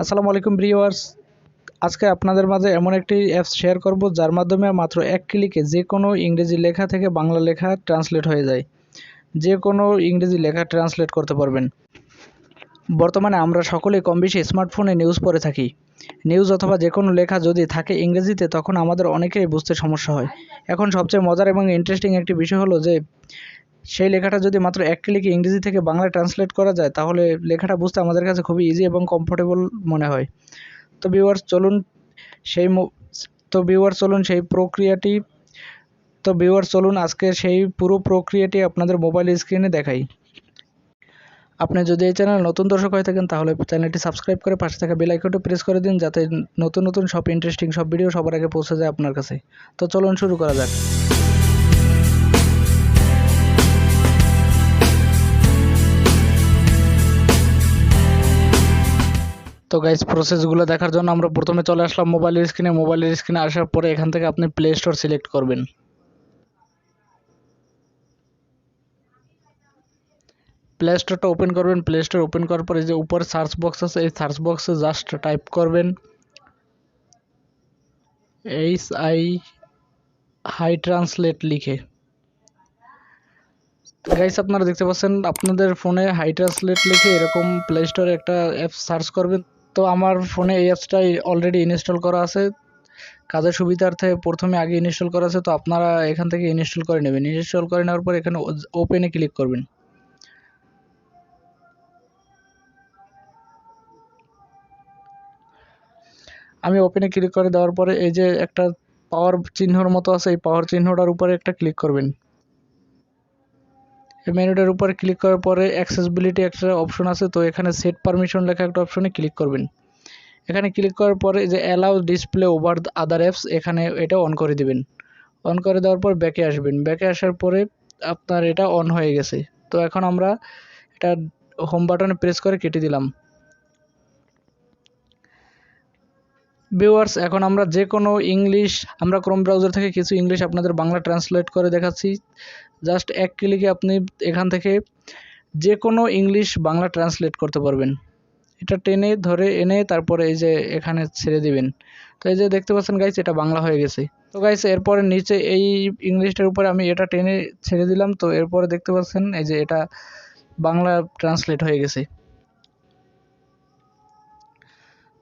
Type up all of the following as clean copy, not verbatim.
আসসালামু আলাইকুম ভিউয়ার্স, আজকে আপনাদের মাঝে এমন একটি অ্যাপস শেয়ার করব যার মাধ্যমে মাত্র এক ক্লিকে যে কোনো ইংরেজি লেখা থেকে বাংলা লেখা ট্রান্সলেট হয়ে যায়। যে কোনো ইংরেজি লেখা ট্রান্সলেট করতে পারবেন। বর্তমানে আমরা সকলেই কম বেশি স্মার্টফোনে নিউজ পড়ে থাকি। নিউজ অথবা যে কোনো লেখা যদি থাকে ইংরেজিতে তখন আমাদের অনেকেই বুঝতে সমস্যা হয়। এখন সবচেয়ে মজার এবং ইন্টারেস্টিং একটি বিষয় হলো যে সেই লেখাটা যদি মাত্র এক ক্লিকে ইংরেজি থেকে বাংলায় ট্রান্সলেট করা যায় তাহলে লেখাটা বুঝতে আমাদের কাছে খুবই ইজি এবং কমফোর্টেবল মনে হয়। তো ভিউয়ার্স চলুন সেই আজকে সেই পুরো প্রক্রিয়াটি আপনাদের মোবাইল স্ক্রিনে দেখাই। আপনি যদি এই চ্যানেল নতুন দর্শক হয়ে থাকেন তাহলে চ্যানেলটি সাবস্ক্রাইব করে পাশে থাকা বেল আইকনটি প্রেস করে দিন যাতে নতুন নতুন সব ইন্টারেস্টিং সব ভিডিও সবার আগে পৌঁছে যায় আপনার কাছে। তো চলুন শুরু করা যাক। তো গাইস, প্রসেসগুলো দেখার জন্য আমরা প্রথমে চলে আসলাম মোবাইলের স্ক্রিনে আসার পরে এখান থেকে আপনি প্লে স্টোর সিলেক্ট করবেন। প্লে স্টোরটা ওপেন করবেন। প্লে স্টোর ওপেন করার পরে যে উপরে সার্চ বক্স আছে এই সার্চ বক্সে জাস্ট টাইপ করবেন হাই ট্রান্সলেট লিখে। গাইস, আপনারা দেখতে পাচ্ছেন আপনাদের ফোনে হাই ট্রান্সলেট লিখে এরকম প্লে স্টোরে একটা অ্যাপ সার্চ করবেন। তো আমার ফোনে এই অ্যাপসটা অলরেডি ইনস্টল করা আছে। কাজের সুবিধার্থে প্রথমে আগে ইনস্টল করা আছে, তো আপনারা এখান থেকে ইনস্টল করে নেবেন। ইনস্টল করে নেওয়ার পর এখানে ওপেনে ক্লিক করবেন। আমি ওপেনে ক্লিক করে দেওয়ার পরে এই যে একটা পাওয়ার চিহ্নর মতো আছে, এই পাওয়ার চিহ্নটার উপরে একটা ক্লিক করবেন। এই মেনুটার উপরে ক্লিক করার পরে অ্যাক্সেসিবিলিটি একটা অপশন আছে, তো এখানে সেট পারমিশন লেখা একটা অপশনে ক্লিক করবেন। এখানে ক্লিক করার পরে যে অ্যালাউ ডিসপ্লে ওভার আদার অ্যাপস এখানে এটা অন করে দিবেন। অন করে দেওয়ার পর ব্যাকে আসবেন। ব্যাকে আসার পরে আপনার এটা অন হয়ে গেছে। তো এখন আমরা এটা হোম বাটনে প্রেস করে কেটে দিলাম। ভিউয়ার্স, এখন আমরা যে কোনো ইংলিশ, আমরা ক্রোম ব্রাউজার থেকে কিছু ইংলিশ আপনাদের বাংলা ট্রান্সলেট করে দেখাচ্ছি। জাস্ট এক ক্লিকে আপনি এখান থেকে যে কোনো ইংলিশ বাংলা ট্রান্সলেট করতে পারবেন। এটা টেনে ধরে এনে তারপরে এই যে এখানে ছেড়ে দিবেন। তো এই যে দেখতে পাচ্ছেন গাইস, এটা বাংলা হয়ে গেছে। তো গাইস, এরপরে নিচে এই ইংলিশটার উপরে আমি এটা টেনে ছেড়ে দিলাম। তো এরপরে দেখতে পাচ্ছেন এই যে এটা বাংলা ট্রান্সলেট হয়ে গেছে।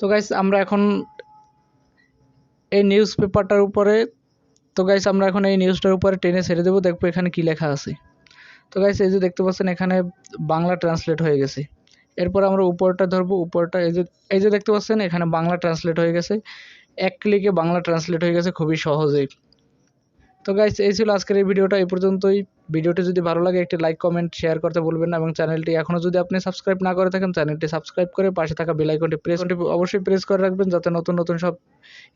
তো গাইস, আমরা এখন এই নিউজ পেপারটার উপরে আমরা এখন এই নিউজটার উপরে টেনে ছেড়ে দেবো। দেখবো এখানে কি লেখা আছে। তো গাইস, এই যে দেখতে পাচ্ছেন এখানে বাংলা ট্রান্সলেট হয়ে গেছে। এরপর আমরা উপরটা ধরবো। উপরটা এই যে দেখতে পাচ্ছেন এখানে বাংলা ট্রান্সলেট হয়ে গেছে। এক ক্লিকে বাংলা ট্রান্সলেট হয়ে গেছে খুবই সহজেই। তো গাইস, এই ছিল আজকের এই ভিডিওটা। এই পর্যন্তই। ভিডিওটি যদি ভালো লাগে একটি লাইক কমেন্ট শেয়ার করতে ভুলবেন না এবং চ্যানেলটি এখনও যদি আপনি সাবস্ক্রাইব না করে থাকেন চ্যানেলটি সাবস্ক্রাইব করে পাশে থাকা বেল আইকনটি অবশ্যই প্রেস করে রাখবেন যাতে নতুন নতুন সব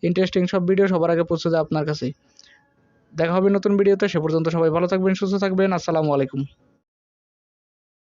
ইন্টারেস্টিং সব ভিডিও সবার আগে পৌঁছে যায় আপনার কাছে। দেখা হবে নতুন ভিডিওতে। সে পর্যন্ত সবাই ভালো থাকবেন, সুস্থ থাকবেন। আসসালামু আলাইকুম।